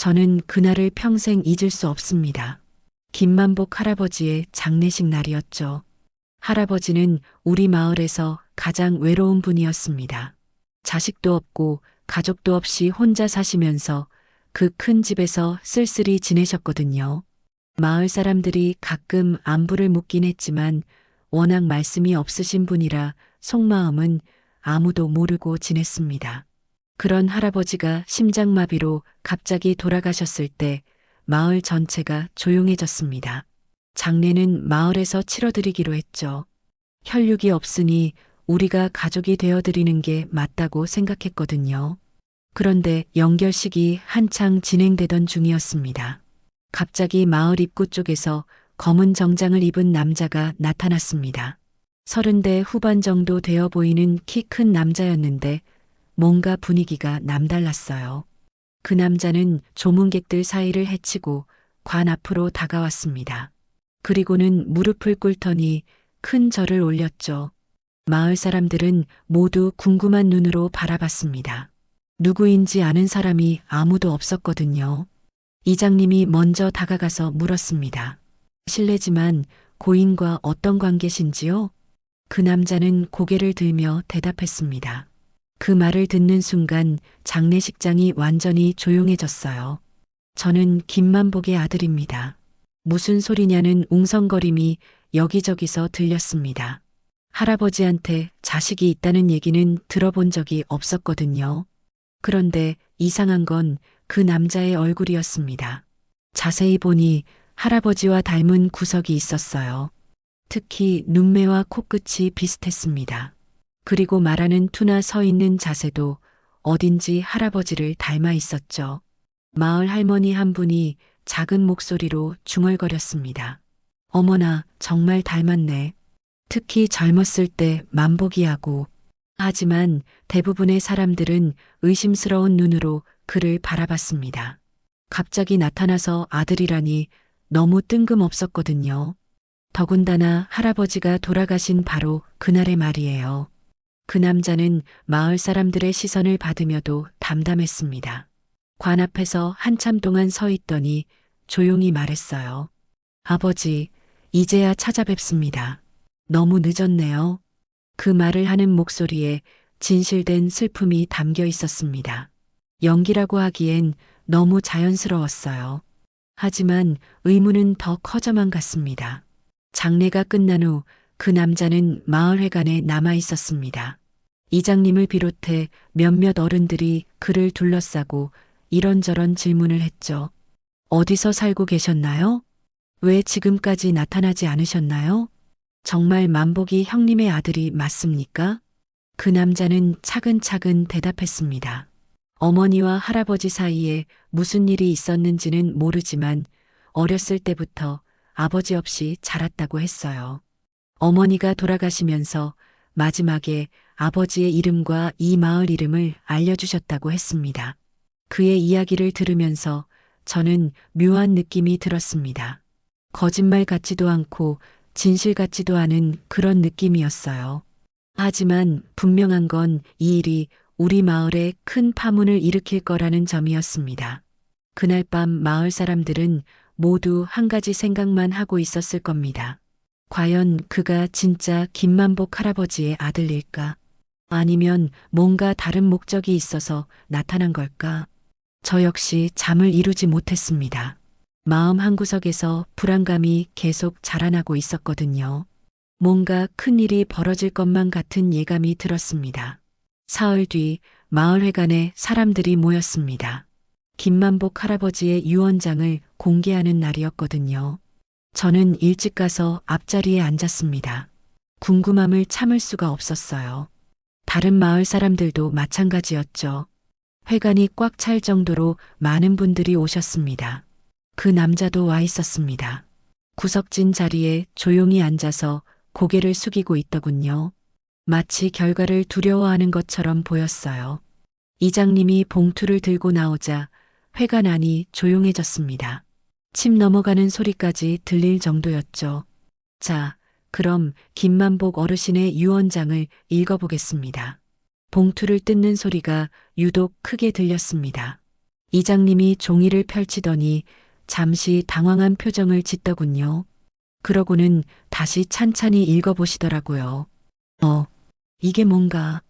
저는 그날을 평생 잊을 수 없습니다. 김만복 할아버지의 장례식 날이었죠. 할아버지는 우리 마을에서 가장 외로운 분이었습니다. 자식도 없고 가족도 없이 혼자 사시면서 그 큰 집에서 쓸쓸히 지내셨거든요. 마을 사람들이 가끔 안부를 묻긴 했지만 워낙 말씀이 없으신 분이라 속마음은 아무도 모르고 지냈습니다. 그런 할아버지가 심장마비로 갑자기 돌아가셨을 때 마을 전체가 조용해졌습니다. 장례는 마을에서 치러드리기로 했죠. 혈육이 없으니 우리가 가족이 되어드리는 게 맞다고 생각했거든요. 그런데 연결식이 한창 진행되던 중이었습니다. 갑자기 마을 입구 쪽에서 검은 정장을 입은 남자가 나타났습니다. 30대 후반 정도 되어 보이는 키 큰 남자였는데 뭔가 분위기가 남달랐어요. 그 남자는 조문객들 사이를 헤치고 관 앞으로 다가왔습니다. 그리고는 무릎을 꿇더니 큰 절을 올렸죠. 마을 사람들은 모두 궁금한 눈으로 바라봤습니다. 누구인지 아는 사람이 아무도 없었거든요. 이장님이 먼저 다가가서 물었습니다. 실례지만 고인과 어떤 관계신지요? 그 남자는 고개를 들며 대답했습니다. 그 말을 듣는 순간 장례식장이 완전히 조용해졌어요. 저는 김만복의 아들입니다. 무슨 소리냐는 웅성거림이 여기저기서 들렸습니다. 할아버지한테 자식이 있다는 얘기는 들어본 적이 없었거든요. 그런데 이상한 건 그 남자의 얼굴이었습니다. 자세히 보니 할아버지와 닮은 구석이 있었어요. 특히 눈매와 코끝이 비슷했습니다. 그리고 말하는 투나 서 있는 자세도 어딘지 할아버지를 닮아 있었죠. 마을 할머니 한 분이 작은 목소리로 중얼거렸습니다. 어머나, 정말 닮았네. 특히 젊었을 때 만복이하고. 하지만 대부분의 사람들은 의심스러운 눈으로 그를 바라봤습니다. 갑자기 나타나서 아들이라니 너무 뜬금없었거든요. 더군다나 할아버지가 돌아가신 바로 그날의 말이에요. 그 남자는 마을 사람들의 시선을 받으며도 담담했습니다. 관 앞에서 한참 동안 서 있더니 조용히 말했어요. 아버지, 이제야 찾아뵙습니다. 너무 늦었네요. 그 말을 하는 목소리에 진실된 슬픔이 담겨 있었습니다. 연기라고 하기엔 너무 자연스러웠어요. 하지만 의문은 더 커져만 갔습니다. 장례가 끝난 후 그 남자는 마을회관에 남아 있었습니다. 이장님을 비롯해 몇몇 어른들이 그를 둘러싸고 이런저런 질문을 했죠. 어디서 살고 계셨나요? 왜 지금까지 나타나지 않으셨나요? 정말 만복이 형님의 아들이 맞습니까? 그 남자는 차근차근 대답했습니다. 어머니와 할아버지 사이에 무슨 일이 있었는지는 모르지만 어렸을 때부터 아버지 없이 자랐다고 했어요. 어머니가 돌아가시면서 마지막에 아버지의 이름과 이 마을 이름을 알려주셨다고 했습니다. 그의 이야기를 들으면서 저는 묘한 느낌이 들었습니다. 거짓말 같지도 않고 진실 같지도 않은 그런 느낌이었어요. 하지만 분명한 건 이 일이 우리 마을에 큰 파문을 일으킬 거라는 점이었습니다. 그날 밤 마을 사람들은 모두 한 가지 생각만 하고 있었을 겁니다. 과연 그가 진짜 김만복 할아버지의 아들일까? 아니면 뭔가 다른 목적이 있어서 나타난 걸까? 저 역시 잠을 이루지 못했습니다. 마음 한구석에서 불안감이 계속 자라나고 있었거든요. 뭔가 큰일이 벌어질 것만 같은 예감이 들었습니다. 사흘 뒤 마을회관에 사람들이 모였습니다. 김만복 할아버지의 유언장을 공개하는 날이었거든요. 저는 일찍 가서 앞자리에 앉았습니다. 궁금함을 참을 수가 없었어요. 다른 마을 사람들도 마찬가지였죠. 회관이 꽉 찰 정도로 많은 분들이 오셨습니다. 그 남자도 와 있었습니다. 구석진 자리에 조용히 앉아서 고개를 숙이고 있더군요. 마치 결과를 두려워하는 것처럼 보였어요. 이장님이 봉투를 들고 나오자 회관 안이 조용해졌습니다. 침 넘어가는 소리까지 들릴 정도였죠. 자, 그럼 김만복 어르신의 유언장을 읽어보겠습니다. 봉투를 뜯는 소리가 유독 크게 들렸습니다. 이장님이 종이를 펼치더니 잠시 당황한 표정을 짓더군요. 그러고는 다시 찬찬히 읽어보시더라고요. 이게 뭔가.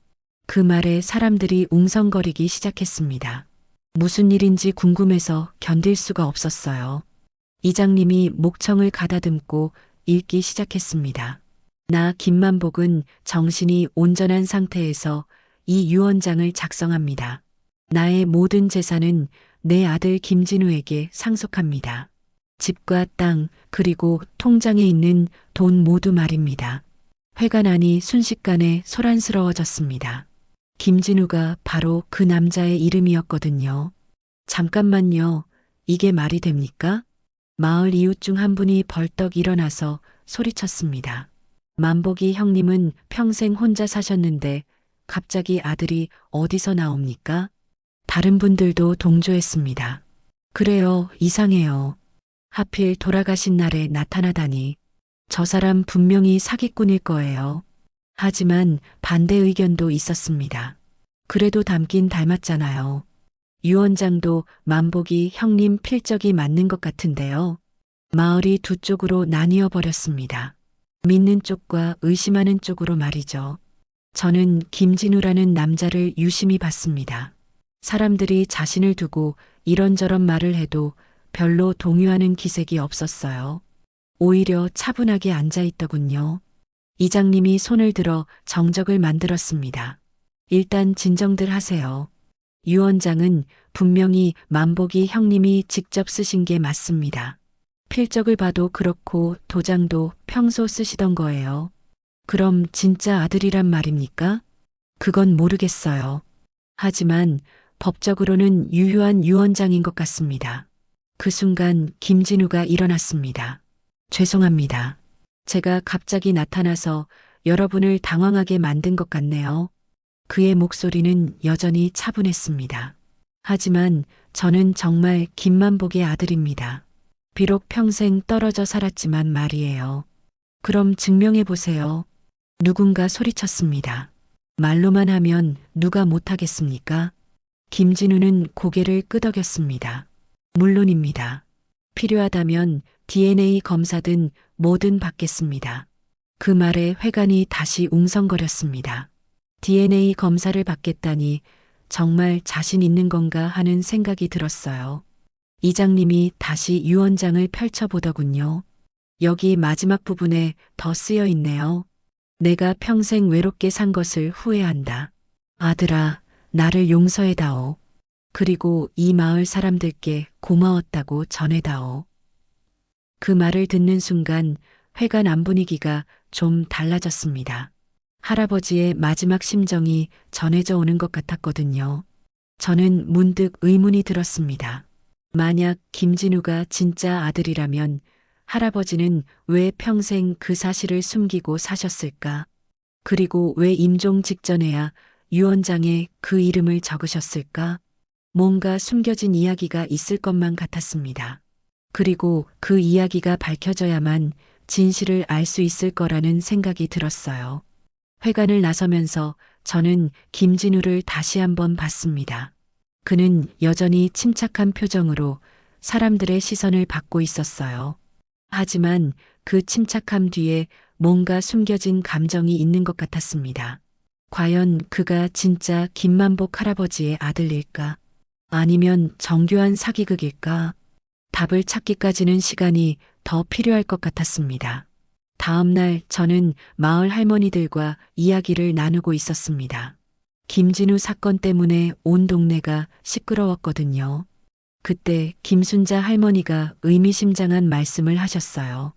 그 말에 사람들이 웅성거리기 시작했습니다. 무슨 일인지 궁금해서 견딜 수가 없었어요. 이장님이 목청을 가다듬고 읽기 시작했습니다. 나 김만복은 정신이 온전한 상태에서 이 유언장을 작성합니다. 나의 모든 재산은 내 아들 김진우에게 상속합니다. 집과 땅, 그리고 통장에 있는 돈 모두 말입니다. 회가 나니 순식간에 소란스러워졌습니다. 김진우가 바로 그 남자의 이름이었거든요. 잠깐만요. 이게 말이 됩니까? 마을 이웃 중 한 분이 벌떡 일어나서 소리쳤습니다. 만복이 형님은 평생 혼자 사셨는데 갑자기 아들이 어디서 나옵니까? 다른 분들도 동조했습니다. 그래요, 이상해요. 하필 돌아가신 날에 나타나다니. 저 사람 분명히 사기꾼일 거예요. 하지만 반대 의견도 있었습니다. 그래도 닮긴 닮았잖아요. 유언장도 만복이 형님 필적이 맞는 것 같은데요. 마을이 두 쪽으로 나뉘어 버렸습니다. 믿는 쪽과 의심하는 쪽으로 말이죠. 저는 김진우라는 남자를 유심히 봤습니다. 사람들이 자신을 두고 이런저런 말을 해도 별로 동요하는 기색이 없었어요. 오히려 차분하게 앉아 있더군요. 이장님이 손을 들어 정적을 만들었습니다. 일단 진정들 하세요. 유언장은 분명히 만복이 형님이 직접 쓰신 게 맞습니다. 필적을 봐도 그렇고 도장도 평소 쓰시던 거예요. 그럼 진짜 아들이란 말입니까? 그건 모르겠어요. 하지만 법적으로는 유효한 유언장인 것 같습니다. 그 순간 김진우가 일어났습니다. 죄송합니다. 제가 갑자기 나타나서 여러분을 당황하게 만든 것 같네요. 그의 목소리는 여전히 차분했습니다. 하지만 저는 정말 김만복의 아들입니다. 비록 평생 떨어져 살았지만 말이에요. 그럼 증명해 보세요. 누군가 소리쳤습니다. 말로만 하면 누가 못하겠습니까? 김진우는 고개를 끄덕였습니다. 물론입니다. 필요하다면 DNA 검사든 뭐든 받겠습니다. 그 말에 회관이 다시 웅성거렸습니다. DNA 검사를 받겠다니 정말 자신 있는 건가 하는 생각이 들었어요. 이장님이 다시 유언장을 펼쳐보더군요. 여기 마지막 부분에 더 쓰여 있네요. 내가 평생 외롭게 산 것을 후회한다. 아들아, 나를 용서해다오. 그리고 이 마을 사람들께 고마웠다고 전해다오. 그 말을 듣는 순간 회관 안 분위기가 좀 달라졌습니다. 할아버지의 마지막 심정이 전해져 오는 것 같았거든요. 저는 문득 의문이 들었습니다. 만약 김진우가 진짜 아들이라면 할아버지는 왜 평생 그 사실을 숨기고 사셨을까? 그리고 왜 임종 직전에야 유언장에 그 이름을 적으셨을까? 뭔가 숨겨진 이야기가 있을 것만 같았습니다. 그리고 그 이야기가 밝혀져야만 진실을 알 수 있을 거라는 생각이 들었어요. 회관을 나서면서 저는 김진우를 다시 한번 봤습니다. 그는 여전히 침착한 표정으로 사람들의 시선을 받고 있었어요. 하지만 그 침착함 뒤에 뭔가 숨겨진 감정이 있는 것 같았습니다. 과연 그가 진짜 김만복 할아버지의 아들일까? 아니면 정교한 사기극일까? 답을 찾기까지는 시간이 더 필요할 것 같았습니다. 다음 날 저는 마을 할머니들과 이야기를 나누고 있었습니다. 김진우 사건 때문에 온 동네가 시끄러웠거든요. 그때 김순자 할머니가 의미심장한 말씀을 하셨어요.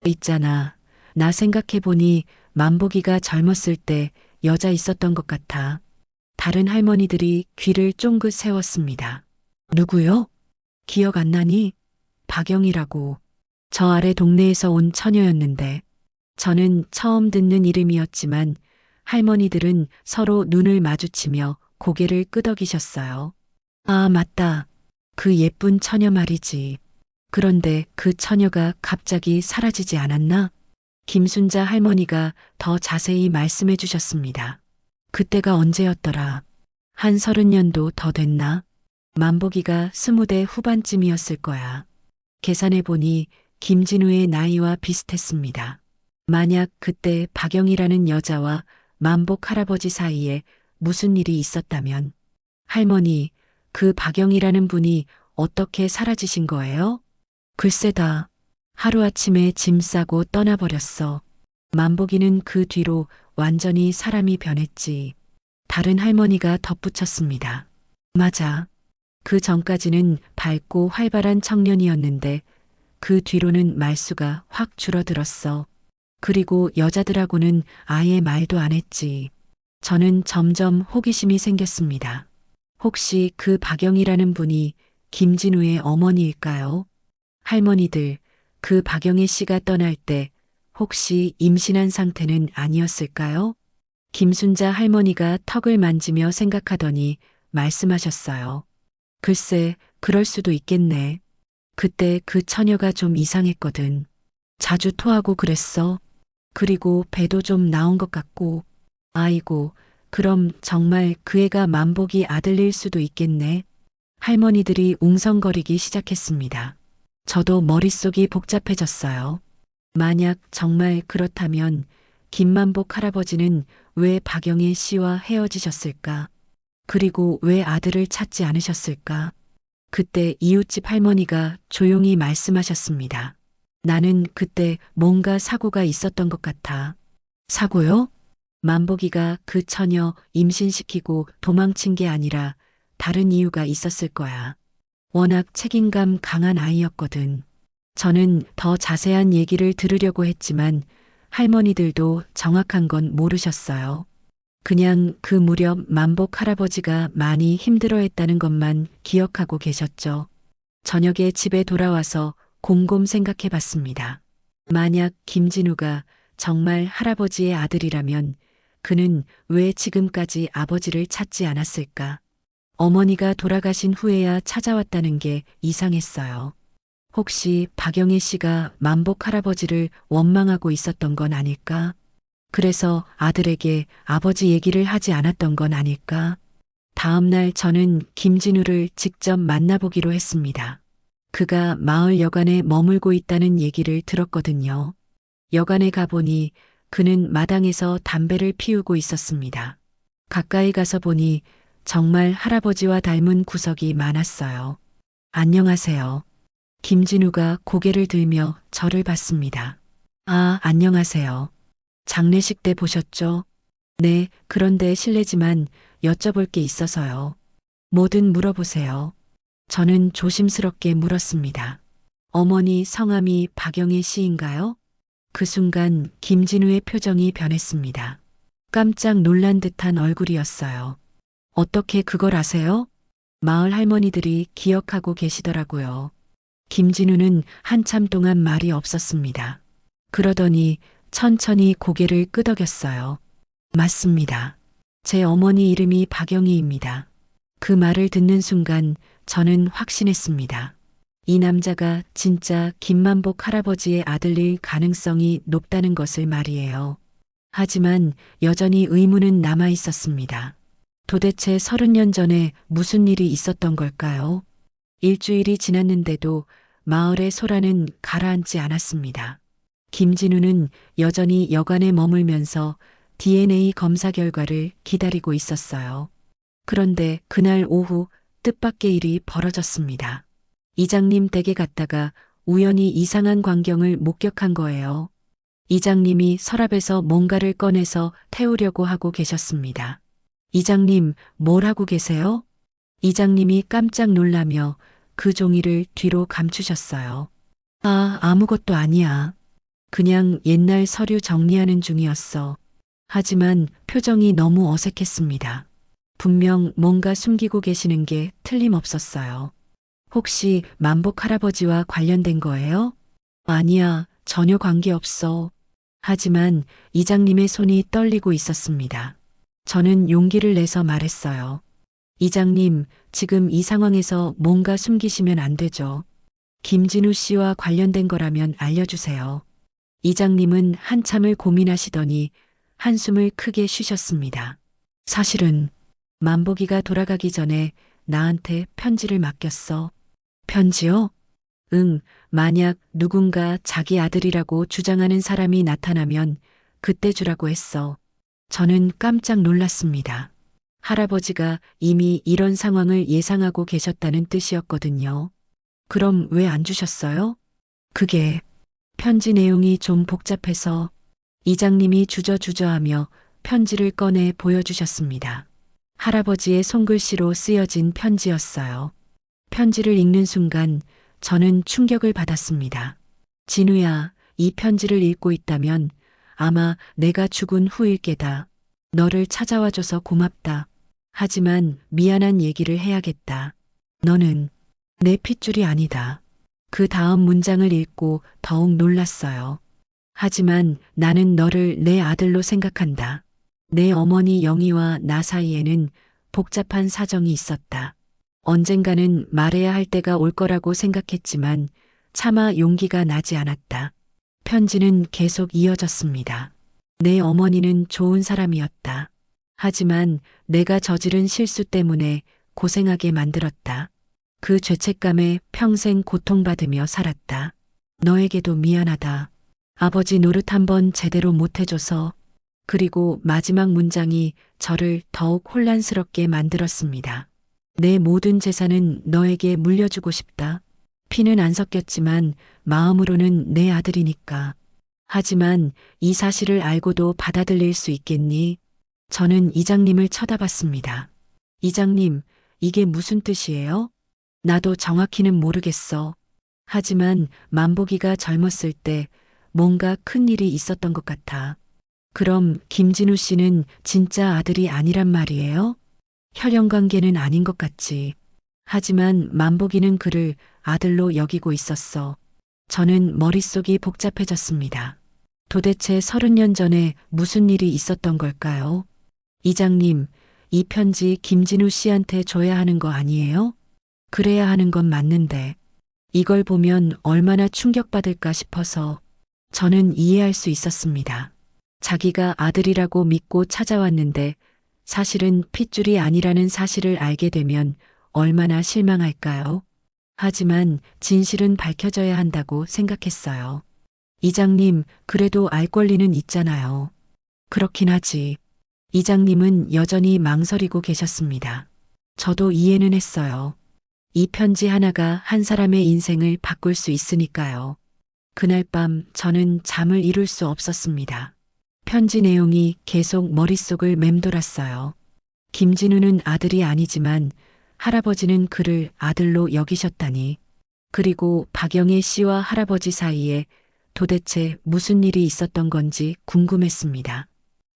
있잖아. 나 생각해보니 만복이가 젊었을 때 여자 있었던 것 같아. 다른 할머니들이 귀를 쫑긋 세웠습니다. 누구요? 기억 안 나니? 박영이라고. 저 아래 동네에서 온 처녀였는데 저는 처음 듣는 이름이었지만 할머니들은 서로 눈을 마주치며 고개를 끄덕이셨어요. 아, 맞다. 그 예쁜 처녀 말이지. 그런데 그 처녀가 갑자기 사라지지 않았나? 김순자 할머니가 더 자세히 말씀해 주셨습니다. 그때가 언제였더라? 한 30년도 더 됐나? 만복이가 20대 후반쯤이었을 거야. 계산해보니 김진우의 나이와 비슷했습니다. 만약 그때 박영이라는 여자와 만복 할아버지 사이에 무슨 일이 있었다면, 할머니, 그 박영이라는 분이 어떻게 사라지신 거예요? 글쎄다. 하루아침에 짐 싸고 떠나버렸어. 만복이는 그 뒤로 완전히 사람이 변했지. 다른 할머니가 덧붙였습니다. 맞아. 그 전까지는 밝고 활발한 청년이었는데 그 뒤로는 말수가 확 줄어들었어. 그리고 여자들하고는 아예 말도 안 했지. 저는 점점 호기심이 생겼습니다. 혹시 그 박영이라는 분이 김진우의 어머니일까요? 할머니들, 그 박영애 씨가 떠날 때 혹시 임신한 상태는 아니었을까요? 김순자 할머니가 턱을 만지며 생각하더니 말씀하셨어요. 글쎄, 그럴 수도 있겠네. 그때 그 처녀가 좀 이상했거든. 자주 토하고 그랬어. 그리고 배도 좀 나온 것 같고. 아이고, 그럼 정말 그 애가 만복이 아들일 수도 있겠네. 할머니들이 웅성거리기 시작했습니다. 저도 머릿속이 복잡해졌어요. 만약 정말 그렇다면 김만복 할아버지는 왜 박영애 씨와 헤어지셨을까? 그리고 왜 아들을 찾지 않으셨을까? 그때 이웃집 할머니가 조용히 말씀하셨습니다. 나는 그때 뭔가 사고가 있었던 것 같아. 사고요? 만복이가 그 처녀 임신시키고 도망친 게 아니라 다른 이유가 있었을 거야. 워낙 책임감 강한 아이였거든. 저는 더 자세한 얘기를 들으려고 했지만 할머니들도 정확한 건 모르셨어요. 그냥 그 무렵 만복 할아버지가 많이 힘들어했다는 것만 기억하고 계셨죠. 저녁에 집에 돌아와서 곰곰 생각해 봤습니다. 만약 김진우가 정말 할아버지의 아들이라면 그는 왜 지금까지 아버지를 찾지 않았을까? 어머니가 돌아가신 후에야 찾아왔다는 게 이상했어요. 혹시 박영애 씨가 만복 할아버지를 원망하고 있었던 건 아닐까? 그래서 아들에게 아버지 얘기를 하지 않았던 건 아닐까? 다음 날 저는 김진우를 직접 만나보기로 했습니다. 그가 마을 여관에 머물고 있다는 얘기를 들었거든요. 여관에 가보니 그는 마당에서 담배를 피우고 있었습니다. 가까이 가서 보니 정말 할아버지와 닮은 구석이 많았어요. 안녕하세요. 김진우가 고개를 들며 저를 봤습니다. 아, 안녕하세요. 장례식 때 보셨죠? 네, 그런데 실례지만 여쭤볼 게 있어서요. 뭐든 물어보세요. 저는 조심스럽게 물었습니다. 어머니 성함이 박영애 씨인가요? 그 순간 김진우의 표정이 변했습니다. 깜짝 놀란 듯한 얼굴이었어요. 어떻게 그걸 아세요? 마을 할머니들이 기억하고 계시더라고요. 김진우는 한참 동안 말이 없었습니다. 그러더니 천천히 고개를 끄덕였어요. 맞습니다. 제 어머니 이름이 박영희입니다. 그 말을 듣는 순간 저는 확신했습니다. 이 남자가 진짜 김만복 할아버지의 아들일 가능성이 높다는 것을 말이에요. 하지만 여전히 의문은 남아 있었습니다. 도대체 30년 전에 무슨 일이 있었던 걸까요? 일주일이 지났는데도 마을의 소란은 가라앉지 않았습니다. 김진우는 여전히 여관에 머물면서 DNA 검사 결과를 기다리고 있었어요. 그런데 그날 오후 뜻밖의 일이 벌어졌습니다. 이장님 댁에 갔다가 우연히 이상한 광경을 목격한 거예요. 이장님이 서랍에서 뭔가를 꺼내서 태우려고 하고 계셨습니다. 이장님, 뭘 하고 계세요? 이장님이 깜짝 놀라며 그 종이를 뒤로 감추셨어요. 아, 아무것도 아니야. 그냥 옛날 서류 정리하는 중이었어. 하지만 표정이 너무 어색했습니다. 분명 뭔가 숨기고 계시는 게 틀림없었어요. 혹시 만복 할아버지와 관련된 거예요? 아니야, 전혀 관계없어. 하지만 이장님의 손이 떨리고 있었습니다. 저는 용기를 내서 말했어요. 이장님, 지금 이 상황에서 뭔가 숨기시면 안 되죠. 김진우 씨와 관련된 거라면 알려주세요. 이장님은 한참을 고민하시더니 한숨을 크게 쉬셨습니다. 사실은 만복이가 돌아가기 전에 나한테 편지를 맡겼어. 편지요? 응, 만약 누군가 자기 아들이라고 주장하는 사람이 나타나면 그때 주라고 했어. 저는 깜짝 놀랐습니다. 할아버지가 이미 이런 상황을 예상하고 계셨다는 뜻이었거든요. 그럼 왜 안 주셨어요? 그게 편지 내용이 좀 복잡해서 이장님이 주저주저하며 편지를 꺼내 보여주셨습니다. 할아버지의 손글씨로 쓰여진 편지였어요. 편지를 읽는 순간 저는 충격을 받았습니다. 진우야, 이 편지를 읽고 있다면 아마 내가 죽은 후일 게다. 너를 찾아와줘서 고맙다. 하지만 미안한 얘기를 해야겠다. 너는 내 핏줄이 아니다. 그 다음 문장을 읽고 더욱 놀랐어요. 하지만 나는 너를 내 아들로 생각한다. 내 어머니 영희와 나 사이에는 복잡한 사정이 있었다. 언젠가는 말해야 할 때가 올 거라고 생각했지만 차마 용기가 나지 않았다. 편지는 계속 이어졌습니다. 내 어머니는 좋은 사람이었다. 하지만 내가 저지른 실수 때문에 고생하게 만들었다. 그 죄책감에 평생 고통받으며 살았다. 너에게도 미안하다. 아버지 노릇 한번 제대로 못해줘서. 그리고 마지막 문장이 저를 더욱 혼란스럽게 만들었습니다. 내 모든 재산은 너에게 물려주고 싶다. 피는 안 섞였지만 마음으로는 내 아들이니까. 하지만 이 사실을 알고도 받아들일 수 있겠니? 저는 이장님을 쳐다봤습니다. 이장님, 이게 무슨 뜻이에요? 나도 정확히는 모르겠어. 하지만 만복이가 젊었을 때 뭔가 큰 일이 있었던 것 같아. 그럼 김진우 씨는 진짜 아들이 아니란 말이에요? 혈연 관계는 아닌 것 같지. 하지만 만복이는 그를 아들로 여기고 있었어. 저는 머릿속이 복잡해졌습니다. 도대체 30년 전에 무슨 일이 있었던 걸까요? 이장님, 이 편지 김진우 씨한테 줘야 하는 거 아니에요? 그래야 하는 건 맞는데 이걸 보면 얼마나 충격받을까 싶어서 저는 이해할 수 있었습니다. 자기가 아들이라고 믿고 찾아왔는데 사실은 핏줄이 아니라는 사실을 알게 되면 얼마나 실망할까요? 하지만 진실은 밝혀져야 한다고 생각했어요. 이장님, 그래도 알 권리는 있잖아요. 그렇긴 하지. 이장님은 여전히 망설이고 계셨습니다. 저도 이해는 했어요. 이 편지 하나가 한 사람의 인생을 바꿀 수 있으니까요. 그날 밤 저는 잠을 이룰 수 없었습니다. 편지 내용이 계속 머릿속을 맴돌았어요. 김진우는 아들이 아니지만 할아버지는 그를 아들로 여기셨다니. 그리고 박영애 씨와 할아버지 사이에 도대체 무슨 일이 있었던 건지 궁금했습니다.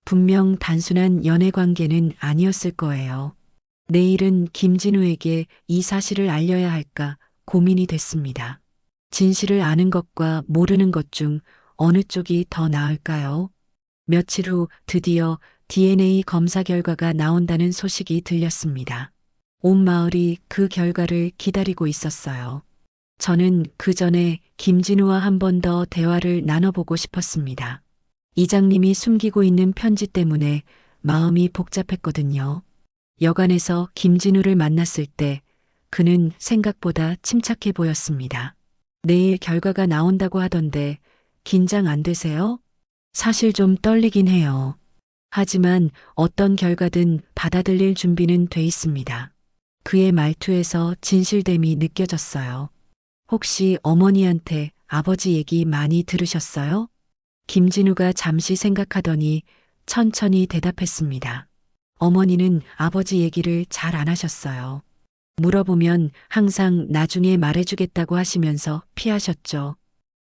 분명 단순한 연애 관계는 아니었을 거예요. 내일은 김진우에게 이 사실을 알려야 할까 고민이 됐습니다. 진실을 아는 것과 모르는 것 중 어느 쪽이 더 나을까요? 며칠 후 드디어 DNA 검사 결과가 나온다는 소식이 들렸습니다. 온 마을이 그 결과를 기다리고 있었어요. 저는 그 전에 김진우와 한 번 더 대화를 나눠보고 싶었습니다. 이장님이 숨기고 있는 편지 때문에 마음이 복잡했거든요. 여관에서 김진우를 만났을 때 그는 생각보다 침착해 보였습니다. 내일 결과가 나온다고 하던데 긴장 안 되세요? 사실 좀 떨리긴 해요. 하지만 어떤 결과든 받아들일 준비는 돼 있습니다. 그의 말투에서 진실됨이 느껴졌어요. 혹시 어머니한테 아버지 얘기 많이 들으셨어요? 김진우가 잠시 생각하더니 천천히 대답했습니다. 어머니는 아버지 얘기를 잘 안 하셨어요. 물어보면 항상 나중에 말해주겠다고 하시면서 피하셨죠.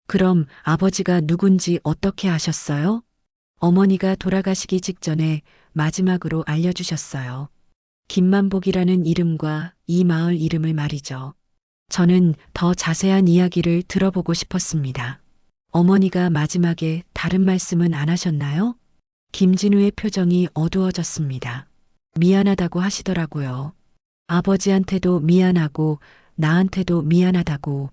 그럼 아버지가 누군지 어떻게 아셨어요? 어머니가 돌아가시기 직전에 마지막으로 알려주셨어요. 김만복이라는 이름과 이 마을 이름을 말이죠. 저는 더 자세한 이야기를 들어보고 싶었습니다. 어머니가 마지막에 다른 말씀은 안 하셨나요? 김진우의 표정이 어두워졌습니다. 미안하다고 하시더라고요. 아버지한테도 미안하고 나한테도 미안하다고.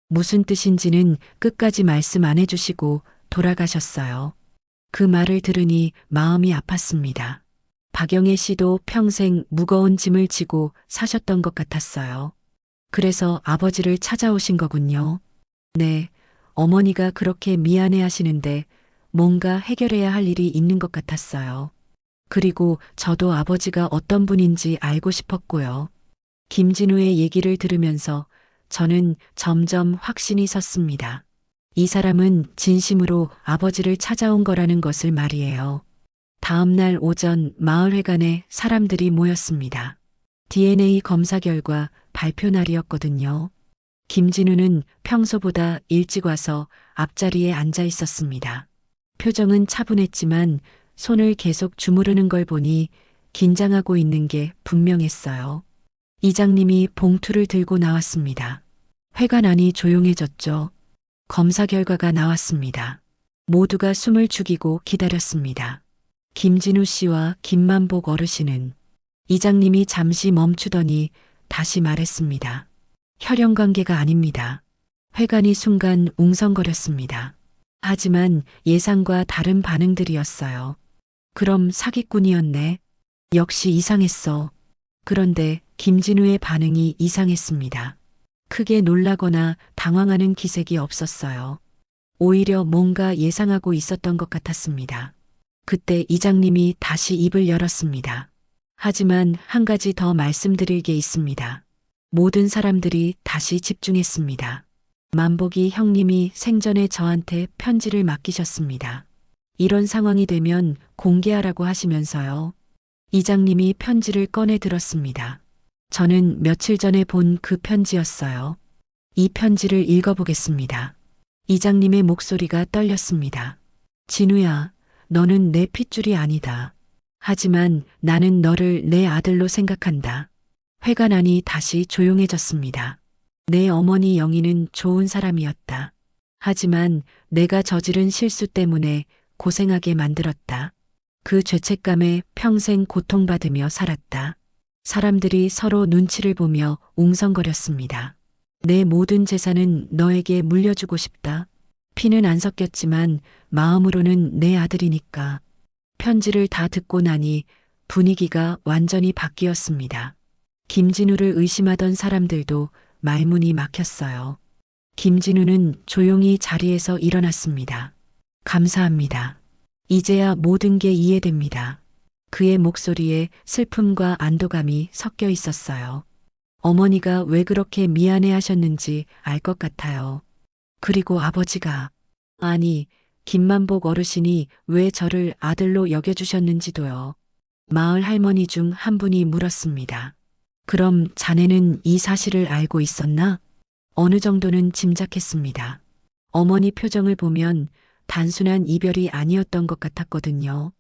무슨 뜻인지는 끝까지 말씀 안 해주시고 돌아가셨어요. 그 말을 들으니 마음이 아팠습니다. 박영애 씨도 평생 무거운 짐을 지고 사셨던 것 같았어요. 그래서 아버지를 찾아오신 거군요. 네, 어머니가 그렇게 미안해 하시는데 뭔가 해결해야 할 일이 있는 것 같았어요. 그리고 저도 아버지가 어떤 분인지 알고 싶었고요. 김진우의 얘기를 들으면서 저는 점점 확신이 섰습니다. 이 사람은 진심으로 아버지를 찾아온 거라는 것을 말이에요. 다음 날 오전 마을회관에 사람들이 모였습니다. DNA 검사 결과 발표 날이었거든요. 김진우는 평소보다 일찍 와서 앞자리에 앉아 있었습니다. 표정은 차분했지만 손을 계속 주무르는 걸 보니 긴장하고 있는 게 분명했어요. 이장님이 봉투를 들고 나왔습니다. 회관 안이 조용해졌죠. 검사 결과가 나왔습니다. 모두가 숨을 죽이고 기다렸습니다. 김진우 씨와 김만복 어르신은 이장님이 잠시 멈추더니 다시 말했습니다. 혈연 관계가 아닙니다. 회관이 순간 웅성거렸습니다. 하지만 예상과 다른 반응들이었어요. 그럼 사기꾼이었네. 역시 이상했어. 그런데 김진우의 반응이 이상했습니다. 크게 놀라거나 당황하는 기색이 없었어요. 오히려 뭔가 예상하고 있었던 것 같았습니다. 그때 이장님이 다시 입을 열었습니다. 하지만 한 가지 더 말씀드릴 게 있습니다. 모든 사람들이 다시 집중했습니다. 만복이 형님이 생전에 저한테 편지를 맡기셨습니다. 이런 상황이 되면 공개하라고 하시면서요. 이장님이 편지를 꺼내 들었습니다. 저는 며칠 전에 본 그 편지였어요. 이 편지를 읽어보겠습니다. 이장님의 목소리가 떨렸습니다. 진우야, 너는 내 핏줄이 아니다. 하지만 나는 너를 내 아들로 생각한다. 회관 안이 다시 조용해졌습니다. 내 어머니 영희는 좋은 사람이었다. 하지만 내가 저지른 실수 때문에 고생하게 만들었다. 그 죄책감에 평생 고통받으며 살았다. 사람들이 서로 눈치를 보며 웅성거렸습니다. 내 모든 재산은 너에게 물려주고 싶다. 피는 안 섞였지만 마음으로는 내 아들이니까. 편지를 다 듣고 나니 분위기가 완전히 바뀌었습니다. 김진우를 의심하던 사람들도 말문이 막혔어요. 김진우는 조용히 자리에서 일어났습니다. 감사합니다. 이제야 모든 게 이해됩니다. 그의 목소리에 슬픔과 안도감이 섞여 있었어요. 어머니가 왜 그렇게 미안해 하셨는지 알 것 같아요. 그리고 아버지가, 아니, 김만복 어르신이 왜 저를 아들로 여겨주셨는지도요. 마을 할머니 중 한 분이 물었습니다. 그럼 자네는 이 사실을 알고 있었나? 어느 정도는 짐작했습니다. 어머니 표정을 보면 단순한 이별이 아니었던 것 같았거든요.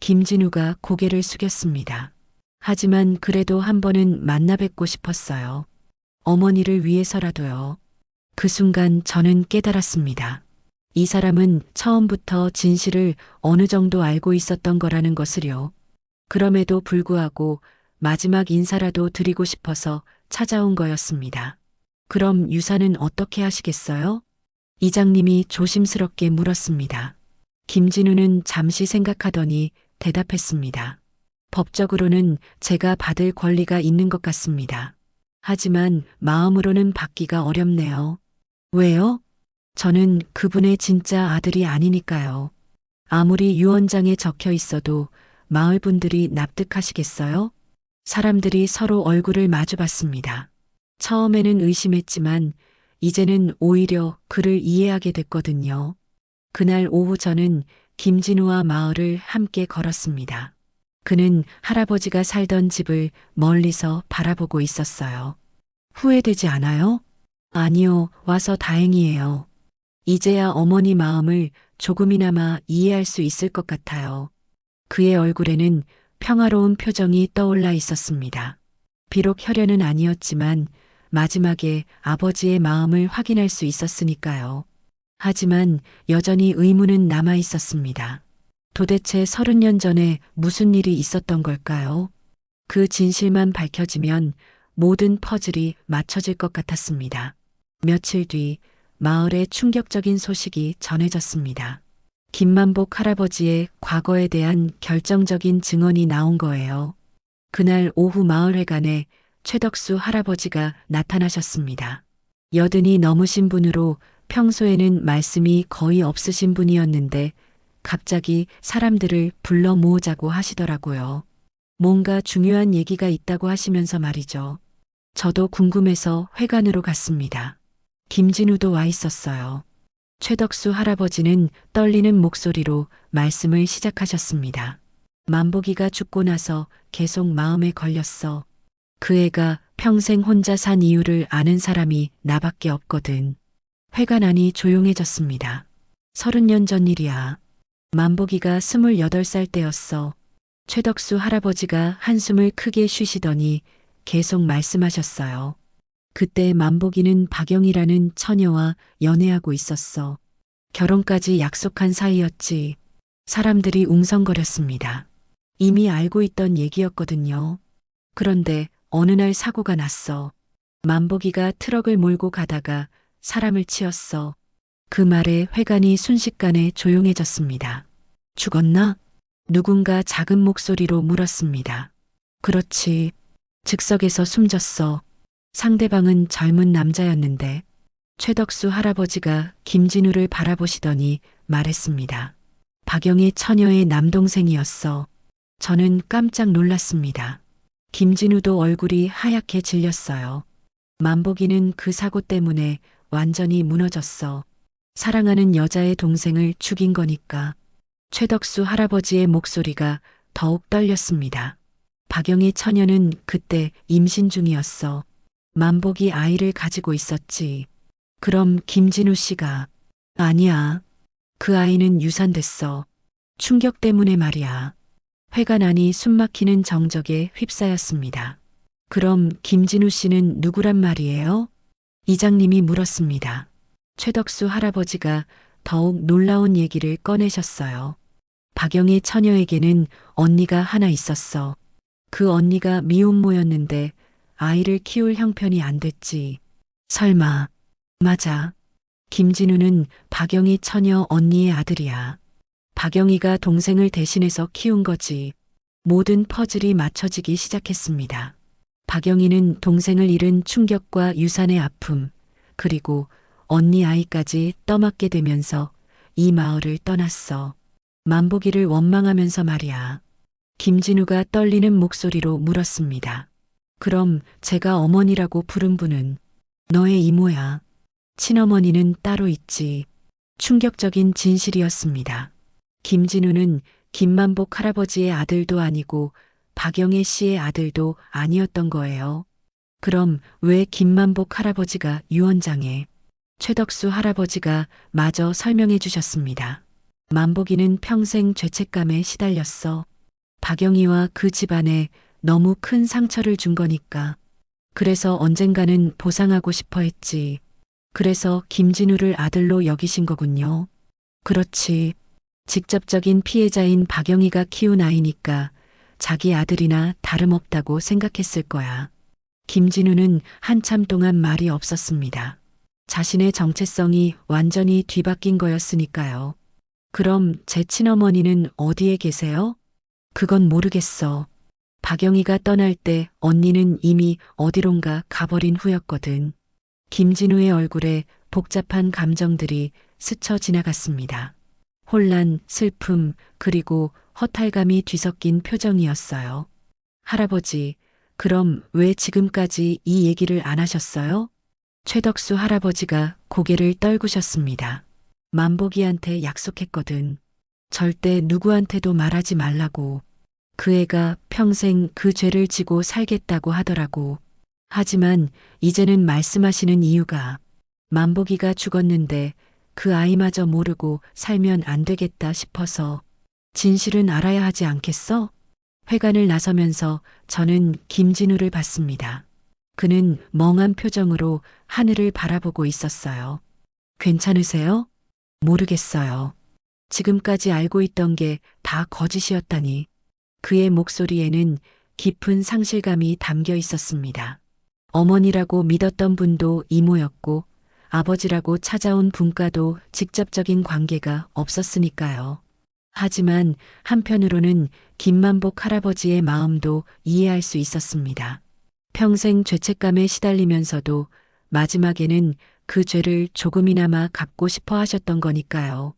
김진우가 고개를 숙였습니다. 하지만 그래도 한 번은 만나 뵙고 싶었어요. 어머니를 위해서라도요. 그 순간 저는 깨달았습니다. 이 사람은 처음부터 진실을 어느 정도 알고 있었던 거라는 것을요. 그럼에도 불구하고 마지막 인사라도 드리고 싶어서 찾아온 거였습니다. 그럼 유산은 어떻게 하시겠어요? 이장님이 조심스럽게 물었습니다. 김진우는 잠시 생각하더니 대답했습니다. 법적으로는 제가 받을 권리가 있는 것 같습니다. 하지만 마음으로는 받기가 어렵네요. 왜요? 저는 그분의 진짜 아들이 아니니까요. 아무리 유언장에 적혀 있어도 마을 분들이 납득하시겠어요? 사람들이 서로 얼굴을 마주봤습니다. 처음에는 의심했지만 이제는 오히려 그를 이해하게 됐거든요. 그날 오후 저는 김진우와 마을을 함께 걸었습니다. 그는 할아버지가 살던 집을 멀리서 바라보고 있었어요. 후회되지 않아요? 아니요, 와서 다행이에요. 이제야 어머니 마음을 조금이나마 이해할 수 있을 것 같아요. 그의 얼굴에는 평화로운 표정이 떠올라 있었습니다. 비록 혈연은 아니었지만 마지막에 아버지의 마음을 확인할 수 있었으니까요. 하지만 여전히 의문은 남아 있었습니다. 도대체 30년 전에 무슨 일이 있었던 걸까요? 그 진실만 밝혀지면 모든 퍼즐이 맞춰질 것 같았습니다. 며칠 뒤 마을에 충격적인 소식이 전해졌습니다. 김만복 할아버지의 과거에 대한 결정적인 증언이 나온 거예요. 그날 오후 마을회관에 최덕수 할아버지가 나타나셨습니다. 여든이 넘으신 분으로 평소에는 말씀이 거의 없으신 분이었는데 갑자기 사람들을 불러 모으자고 하시더라고요. 뭔가 중요한 얘기가 있다고 하시면서 말이죠. 저도 궁금해서 회관으로 갔습니다. 김진우도 와 있었어요. 최덕수 할아버지는 떨리는 목소리로 말씀을 시작하셨습니다. 만복이가 죽고 나서 계속 마음에 걸렸어. 그 애가 평생 혼자 산 이유를 아는 사람이 나밖에 없거든. 회관 안이 조용해졌습니다. 30년 전 일이야. 만복이가 28살 때였어. 최덕수 할아버지가 한숨을 크게 쉬시더니 계속 말씀하셨어요. 그때 만복이는 박영이라는 처녀와 연애하고 있었어. 결혼까지 약속한 사이였지. 사람들이 웅성거렸습니다. 이미 알고 있던 얘기였거든요. 그런데 어느 날 사고가 났어. 만복이가 트럭을 몰고 가다가 사람을 치었어. 그 말에 회관이 순식간에 조용해졌습니다. 죽었나? 누군가 작은 목소리로 물었습니다. 그렇지. 즉석에서 숨졌어. 상대방은 젊은 남자였는데 최덕수 할아버지가 김진우를 바라보시더니 말했습니다. 박영의 처녀의 남동생이었어. 저는 깜짝 놀랐습니다. 김진우도 얼굴이 하얗게 질렸어요. 만복이는 그 사고 때문에 완전히 무너졌어. 사랑하는 여자의 동생을 죽인 거니까. 최덕수 할아버지의 목소리가 더욱 떨렸습니다. 박영의 처녀는 그때 임신 중이었어. 만복이 아이를 가지고 있었지. 그럼 김진우 씨가 아니야. 그 아이는 유산됐어. 충격 때문에 말이야. 회관 안이 숨막히는 정적에 휩싸였습니다. 그럼 김진우 씨는 누구란 말이에요? 이장님이 물었습니다. 최덕수 할아버지가 더욱 놀라운 얘기를 꺼내셨어요. 박영의 처녀에게는 언니가 하나 있었어. 그 언니가 미혼모였는데 아이를 키울 형편이 안 됐지. 설마. 맞아. 김진우는 박영희 처녀 언니의 아들이야. 박영희가 동생을 대신해서 키운 거지. 모든 퍼즐이 맞춰지기 시작했습니다. 박영희는 동생을 잃은 충격과 유산의 아픔, 그리고 언니 아이까지 떠맡게 되면서 이 마을을 떠났어. 만복이를 원망하면서 말이야. 김진우가 떨리는 목소리로 물었습니다. 그럼 제가 어머니라고 부른 분은 너의 이모야. 친어머니는 따로 있지. 충격적인 진실이었습니다. 김진우는 김만복 할아버지의 아들도 아니고 박영애 씨의 아들도 아니었던 거예요. 그럼 왜 김만복 할아버지가 유언장에? 최덕수 할아버지가 마저 설명해 주셨습니다. 만복이는 평생 죄책감에 시달렸어. 박영희와 그 집안에 너무 큰 상처를 준 거니까. 그래서 언젠가는 보상하고 싶어 했지. 그래서 김진우를 아들로 여기신 거군요. 그렇지. 직접적인 피해자인 박영희가 키운 아이니까 자기 아들이나 다름없다고 생각했을 거야. 김진우는 한참 동안 말이 없었습니다. 자신의 정체성이 완전히 뒤바뀐 거였으니까요. 그럼 제 친어머니는 어디에 계세요? 그건 모르겠어. 박영희가 떠날 때 언니는 이미 어디론가 가버린 후였거든. 김진우의 얼굴에 복잡한 감정들이 스쳐 지나갔습니다. 혼란, 슬픔, 그리고 허탈감이 뒤섞인 표정이었어요. 할아버지, 그럼 왜 지금까지 이 얘기를 안 하셨어요? 최덕수 할아버지가 고개를 떨구셨습니다. 만복이한테 약속했거든. 절대 누구한테도 말하지 말라고. 그 애가 평생 그 죄를 지고 살겠다고 하더라고. 하지만 이제는 말씀하시는 이유가 만복이가 죽었는데 그 아이마저 모르고 살면 안 되겠다 싶어서. 진실은 알아야 하지 않겠어? 회관을 나서면서 저는 김진우를 봤습니다. 그는 멍한 표정으로 하늘을 바라보고 있었어요. 괜찮으세요? 모르겠어요. 지금까지 알고 있던 게 다 거짓이었다니. 그의 목소리에는 깊은 상실감이 담겨 있었습니다. 어머니라고 믿었던 분도 이모였고 아버지라고 찾아온 분과도 직접적인 관계가 없었으니까요. 하지만 한편으로는 김만복 할아버지의 마음도 이해할 수 있었습니다. 평생 죄책감에 시달리면서도 마지막에는 그 죄를 조금이나마 갚고 싶어 하셨던 거니까요.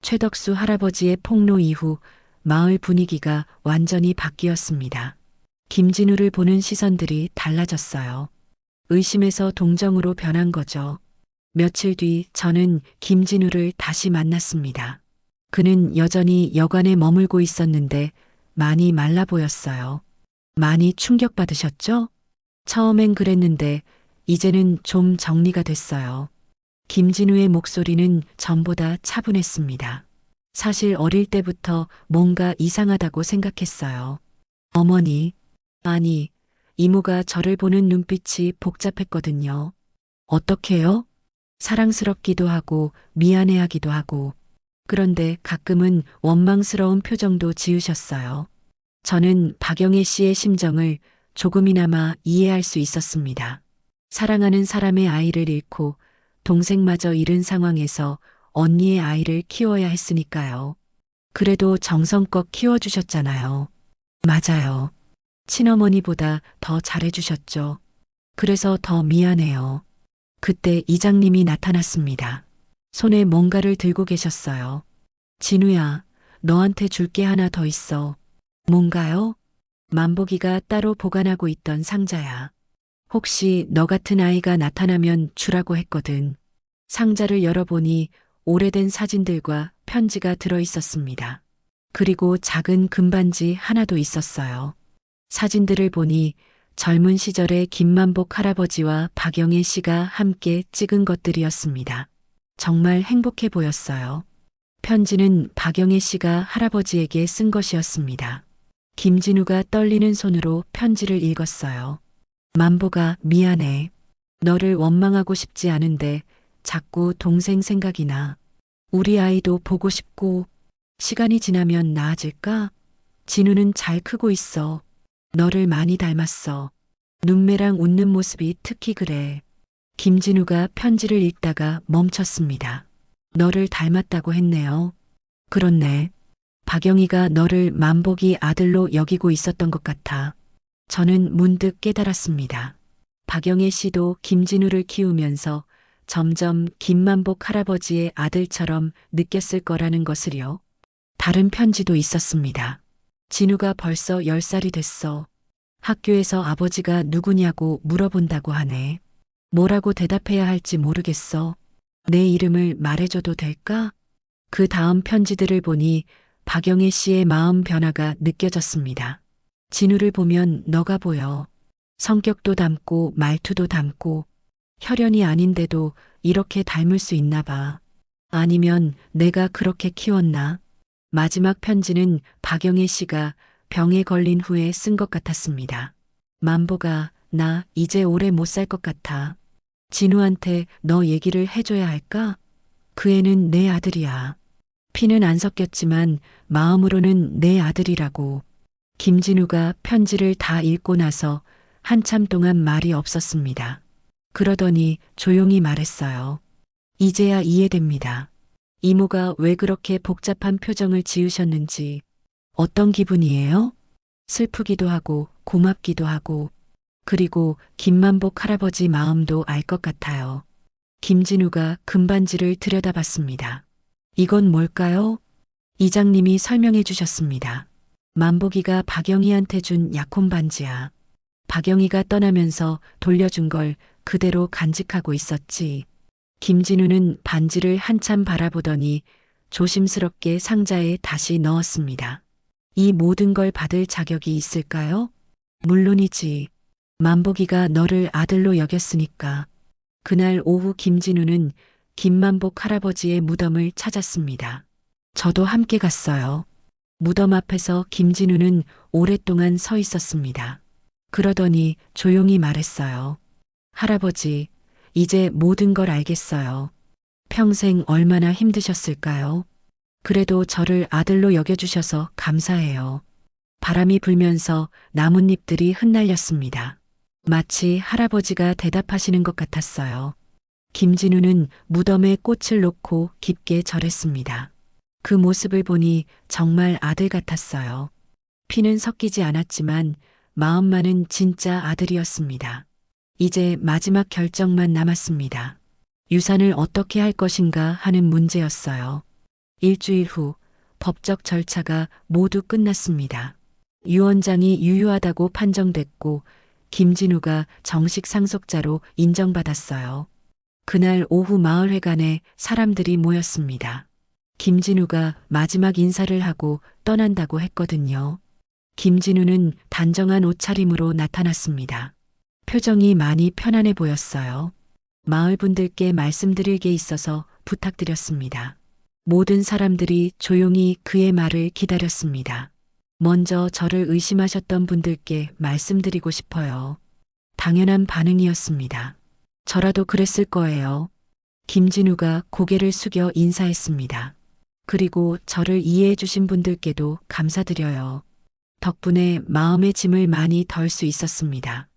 최덕수 할아버지의 폭로 이후 마을 분위기가 완전히 바뀌었습니다. 김진우를 보는 시선들이 달라졌어요. 의심에서 동정으로 변한 거죠. 며칠 뒤 저는 김진우를 다시 만났습니다. 그는 여전히 여관에 머물고 있었는데 많이 말라 보였어요. 많이 충격받으셨죠? 처음엔 그랬는데 이제는 좀 정리가 됐어요. 김진우의 목소리는 전보다 차분했습니다. 사실 어릴 때부터 뭔가 이상하다고 생각했어요. 어머니, 아니, 이모가 저를 보는 눈빛이 복잡했거든요. 어떻게요? 사랑스럽기도 하고 미안해하기도 하고 그런데 가끔은 원망스러운 표정도 지으셨어요. 저는 박영애 씨의 심정을 조금이나마 이해할 수 있었습니다. 사랑하는 사람의 아이를 잃고 동생마저 잃은 상황에서 언니의 아이를 키워야 했으니까요. 그래도 정성껏 키워주셨잖아요. 맞아요. 친어머니보다 더 잘해주셨죠. 그래서 더 미안해요. 그때 이장님이 나타났습니다. 손에 뭔가를 들고 계셨어요. 진우야, 너한테 줄 게 하나 더 있어. 뭔가요? 만복이가 따로 보관하고 있던 상자야. 혹시 너 같은 아이가 나타나면 주라고 했거든. 상자를 열어보니 오래된 사진들과 편지가 들어 있었습니다. 그리고 작은 금반지 하나도 있었어요. 사진들을 보니 젊은 시절의 김만복 할아버지와 박영애 씨가 함께 찍은 것들이었습니다. 정말 행복해 보였어요. 편지는 박영애 씨가 할아버지에게 쓴 것이었습니다. 김진우가 떨리는 손으로 편지를 읽었어요. 만보가 미안해. 너를 원망하고 싶지 않은데 자꾸 동생 생각이 나. 우리 아이도 보고 싶고 시간이 지나면 나아질까? 진우는 잘 크고 있어. 너를 많이 닮았어. 눈매랑 웃는 모습이 특히 그래. 김진우가 편지를 읽다가 멈췄습니다. 너를 닮았다고 했네요. 그렇네. 박영희가 너를 만복이 아들로 여기고 있었던 것 같아. 저는 문득 깨달았습니다. 박영애 씨도 김진우를 키우면서 점점 김만복 할아버지의 아들처럼 느꼈을 거라는 것을요. 다른 편지도 있었습니다. 진우가 벌써 10살이 됐어. 학교에서 아버지가 누구냐고 물어본다고 하네. 뭐라고 대답해야 할지 모르겠어. 내 이름을 말해줘도 될까? 그 다음 편지들을 보니 박영애 씨의 마음 변화가 느껴졌습니다. 진우를 보면 너가 보여. 성격도 닮고 말투도 닮고 혈연이 아닌데도 이렇게 닮을 수 있나 봐. 아니면 내가 그렇게 키웠나? 마지막 편지는 박영애 씨가 병에 걸린 후에 쓴 것 같았습니다. 만보가 나 이제 오래 못 살 것 같아. 진우한테 너 얘기를 해줘야 할까? 그 애는 내 아들이야. 피는 안 섞였지만 마음으로는 내 아들이라고. 김진우가 편지를 다 읽고 나서 한참 동안 말이 없었습니다. 그러더니 조용히 말했어요. 이제야 이해됩니다. 이모가 왜 그렇게 복잡한 표정을 지으셨는지. 어떤 기분이에요? 슬프기도 하고 고맙기도 하고 그리고 김만복 할아버지 마음도 알 것 같아요. 김진우가 금반지를 들여다봤습니다. 이건 뭘까요? 이장님이 설명해 주셨습니다. 만복이가 박영희한테 준 약혼 반지야. 박영희가 떠나면서 돌려준 걸 그대로 간직하고 있었지. 김진우는 반지를 한참 바라보더니 조심스럽게 상자에 다시 넣었습니다. 이 모든 걸 받을 자격이 있을까요? 물론이지. 만복이가 너를 아들로 여겼으니까. 그날 오후 김진우는 김만복 할아버지의 무덤을 찾았습니다. 저도 함께 갔어요. 무덤 앞에서 김진우는 오랫동안 서 있었습니다. 그러더니 조용히 말했어요. 할아버지, 이제 모든 걸 알겠어요. 평생 얼마나 힘드셨을까요? 그래도 저를 아들로 여겨주셔서 감사해요. 바람이 불면서 나뭇잎들이 흩날렸습니다. 마치 할아버지가 대답하시는 것 같았어요. 김진우는 무덤에 꽃을 놓고 깊게 절했습니다. 그 모습을 보니 정말 아들 같았어요. 피는 섞이지 않았지만 마음만은 진짜 아들이었습니다. 이제 마지막 결정만 남았습니다. 유산을 어떻게 할 것인가 하는 문제였어요. 일주일 후 법적 절차가 모두 끝났습니다. 유언장이 유효하다고 판정됐고 김진우가 정식 상속자로 인정받았어요. 그날 오후 마을회관에 사람들이 모였습니다. 김진우가 마지막 인사를 하고 떠난다고 했거든요. 김진우는 단정한 옷차림으로 나타났습니다. 표정이 많이 편안해 보였어요. 마을 분들께 말씀드릴 게 있어서 부탁드렸습니다. 모든 사람들이 조용히 그의 말을 기다렸습니다. 먼저 저를 의심하셨던 분들께 말씀드리고 싶어요. 당연한 반응이었습니다. 저라도 그랬을 거예요. 김진우가 고개를 숙여 인사했습니다. 그리고 저를 이해해 주신 분들께도 감사드려요. 덕분에 마음의 짐을 많이 덜 수 있었습니다.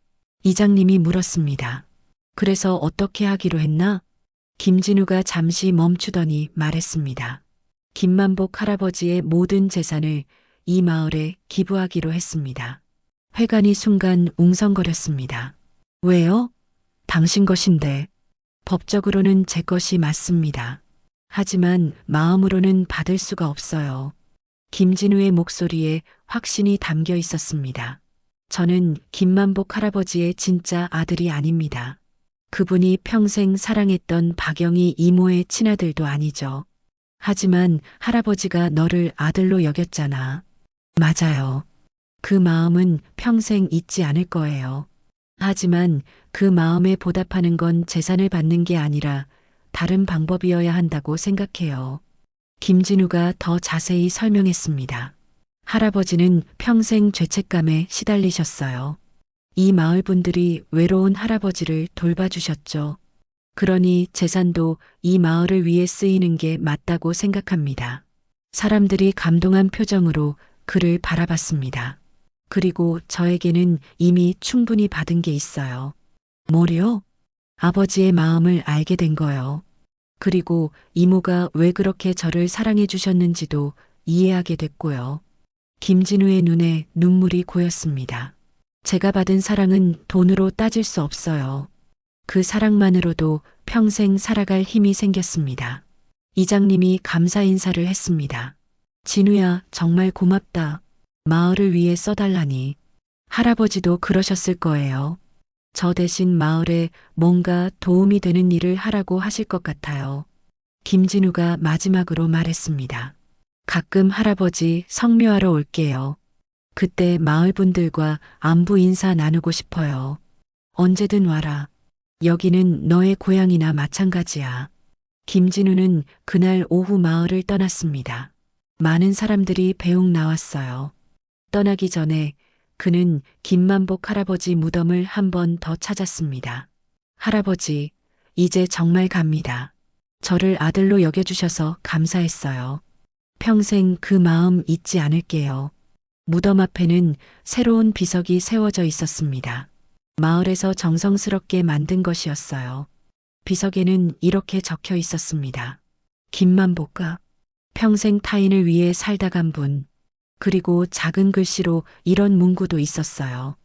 이장님이 물었습니다. 그래서 어떻게 하기로 했나? 김진우가 잠시 멈추더니 말했습니다. 김만복 할아버지의 모든 재산을 이 마을에 기부하기로 했습니다. 회관이 순간 웅성거렸습니다. 왜요? 당신 것인데. 법적으로는 제 것이 맞습니다. 하지만 마음으로는 받을 수가 없어요. 김진우의 목소리에 확신이 담겨 있었습니다. 저는 김만복 할아버지의 진짜 아들이 아닙니다. 그분이 평생 사랑했던 박영희 이모의 친아들도 아니죠. 하지만 할아버지가 너를 아들로 여겼잖아. 맞아요. 그 마음은 평생 잊지 않을 거예요. 하지만 그 마음에 보답하는 건 재산을 받는 게 아니라 다른 방법이어야 한다고 생각해요. 김진우가 더 자세히 설명했습니다. 할아버지는 평생 죄책감에 시달리셨어요. 이 마을 분들이 외로운 할아버지를 돌봐주셨죠. 그러니 재산도 이 마을을 위해 쓰이는 게 맞다고 생각합니다. 사람들이 감동한 표정으로 그를 바라봤습니다. 그리고 저에게는 이미 충분히 받은 게 있어요. 뭐요? 아버지의 마음을 알게 된 거요. 그리고 이모가 왜 그렇게 저를 사랑해 주셨는지도 이해하게 됐고요. 김진우의 눈에 눈물이 고였습니다. 제가 받은 사랑은 돈으로 따질 수 없어요. 그 사랑만으로도 평생 살아갈 힘이 생겼습니다. 이장님이 감사 인사를 했습니다. 진우야, 정말 고맙다. 마을을 위해 써달라니. 할아버지도 그러셨을 거예요. 저 대신 마을에 뭔가 도움이 되는 일을 하라고 하실 것 같아요. 김진우가 마지막으로 말했습니다. 가끔 할아버지 성묘하러 올게요. 그때 마을 분들과 안부 인사 나누고 싶어요. 언제든 와라. 여기는 너의 고향이나 마찬가지야. 김진우는 그날 오후 마을을 떠났습니다. 많은 사람들이 배웅 나왔어요. 떠나기 전에 그는 김만복 할아버지 무덤을 한 번 더 찾았습니다. 할아버지, 이제 정말 갑니다. 저를 아들로 여겨주셔서 감사했어요. 평생 그 마음 잊지 않을게요. 무덤 앞에는 새로운 비석이 세워져 있었습니다. 마을에서 정성스럽게 만든 것이었어요. 비석에는 이렇게 적혀 있었습니다. 김만복가, 평생 타인을 위해 살다 간 분. 그리고 작은 글씨로 이런 문구도 있었어요.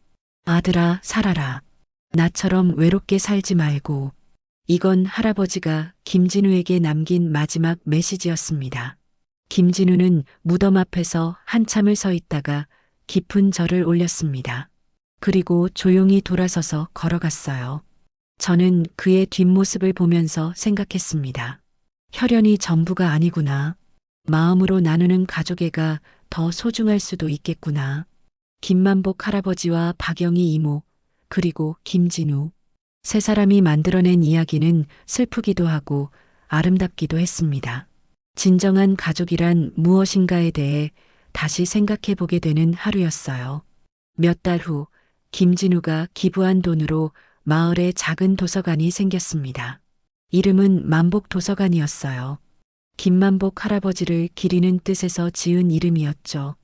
아들아, 살아라. 나처럼 외롭게 살지 말고. 이건 할아버지가 김진우에게 남긴 마지막 메시지였습니다. 김진우는 무덤 앞에서 한참을 서 있다가 깊은 절을 올렸습니다. 그리고 조용히 돌아서서 걸어갔어요. 저는 그의 뒷모습을 보면서 생각했습니다. 혈연이 전부가 아니구나. 마음으로 나누는 가족애가 더 소중할 수도 있겠구나. 김만복 할아버지와 박영희 이모, 그리고 김진우. 세 사람이 만들어낸 이야기는 슬프기도 하고 아름답기도 했습니다. 진정한 가족이란 무엇인가에 대해 다시 생각해 보게 되는 하루였어요. 몇 달 후, 김진우가 기부한 돈으로 마을에 작은 도서관이 생겼습니다. 이름은 만복 도서관이었어요. 김만복 할아버지를 기리는 뜻에서 지은 이름이었죠.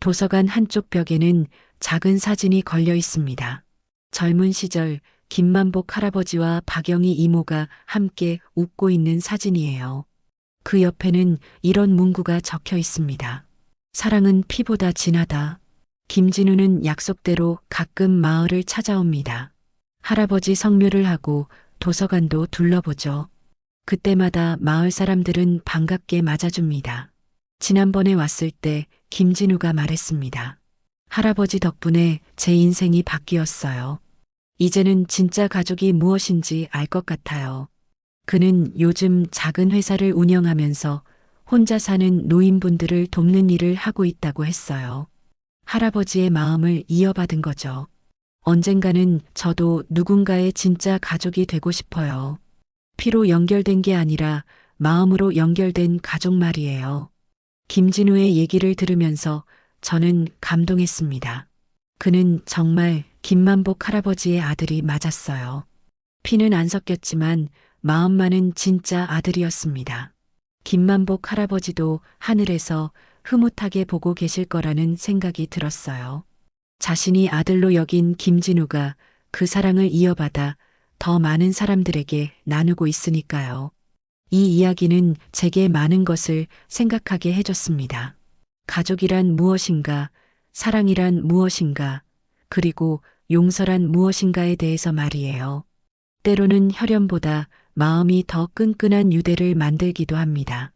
도서관 한쪽 벽에는 작은 사진이 걸려 있습니다. 젊은 시절 김만복 할아버지와 박영희 이모가 함께 웃고 있는 사진이에요. 그 옆에는 이런 문구가 적혀 있습니다. 사랑은 피보다 진하다. 김진우는 약속대로 가끔 마을을 찾아옵니다. 할아버지 성묘를 하고 도서관도 둘러보죠. 그때마다 마을 사람들은 반갑게 맞아줍니다. 지난번에 왔을 때 김진우가 말했습니다. 할아버지 덕분에 제 인생이 바뀌었어요. 이제는 진짜 가족이 무엇인지 알 것 같아요. 그는 요즘 작은 회사를 운영하면서 혼자 사는 노인분들을 돕는 일을 하고 있다고 했어요. 할아버지의 마음을 이어받은 거죠. 언젠가는 저도 누군가의 진짜 가족이 되고 싶어요. 피로 연결된 게 아니라 마음으로 연결된 가족 말이에요. 김진우의 얘기를 들으면서 저는 감동했습니다. 그는 정말 김만복 할아버지의 아들이 맞았어요. 피는 안 섞였지만 마음만은 진짜 아들이었습니다. 김만복 할아버지도 하늘에서 흐뭇하게 보고 계실 거라는 생각이 들었어요. 자신이 아들로 여긴 김진우가 그 사랑을 이어받아 더 많은 사람들에게 나누고 있으니까요. 이 이야기는 제게 많은 것을 생각하게 해줬습니다. 가족이란 무엇인가, 사랑이란 무엇인가, 그리고 용서란 무엇인가에 대해서 말이에요. 때로는 혈연보다 마음이 더 끈끈한 유대를 만들기도 합니다.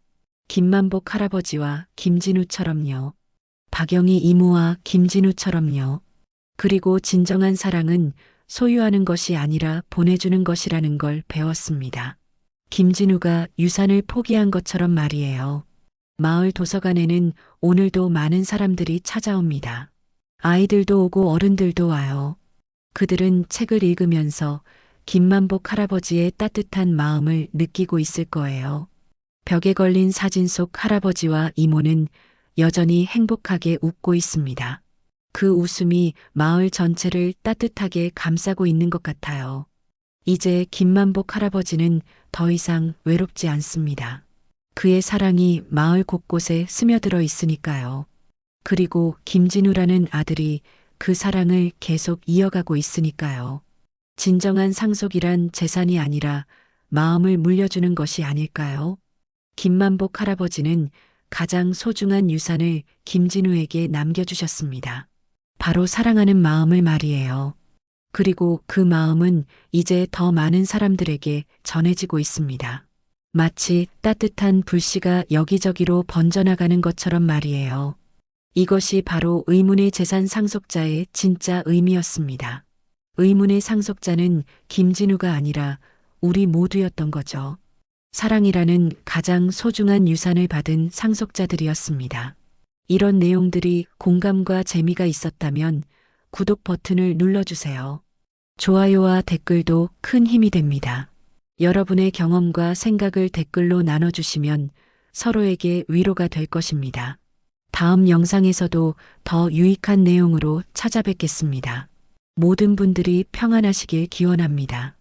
김만복 할아버지와 김진우처럼요. 박영희 이모와 김진우처럼요. 그리고 진정한 사랑은 소유하는 것이 아니라 보내주는 것이라는 걸 배웠습니다. 김진우가 유산을 포기한 것처럼 말이에요. 마을 도서관에는 오늘도 많은 사람들이 찾아옵니다. 아이들도 오고 어른들도 와요. 그들은 책을 읽으면서 김만복 할아버지의 따뜻한 마음을 느끼고 있을 거예요. 벽에 걸린 사진 속 할아버지와 이모는 여전히 행복하게 웃고 있습니다. 그 웃음이 마을 전체를 따뜻하게 감싸고 있는 것 같아요. 이제 김만복 할아버지는 더 이상 외롭지 않습니다. 그의 사랑이 마을 곳곳에 스며들어 있으니까요. 그리고 김진우라는 아들이 그 사랑을 계속 이어가고 있으니까요. 진정한 상속이란 재산이 아니라 마음을 물려주는 것이 아닐까요? 김만복 할아버지는 가장 소중한 유산을 김진우에게 남겨주셨습니다. 바로 사랑하는 마음을 말이에요. 그리고 그 마음은 이제 더 많은 사람들에게 전해지고 있습니다. 마치 따뜻한 불씨가 여기저기로 번져나가는 것처럼 말이에요. 이것이 바로 의문의 재산 상속자의 진짜 의미였습니다. 의문의 상속자는 김진우가 아니라 우리 모두였던 거죠. 사랑이라는 가장 소중한 유산을 받은 상속자들이었습니다. 이런 내용들이 공감과 재미가 있었다면 구독 버튼을 눌러주세요. 좋아요와 댓글도 큰 힘이 됩니다. 여러분의 경험과 생각을 댓글로 나눠주시면 서로에게 위로가 될 것입니다. 다음 영상에서도 더 유익한 내용으로 찾아뵙겠습니다. 모든 분들이 평안하시길 기원합니다.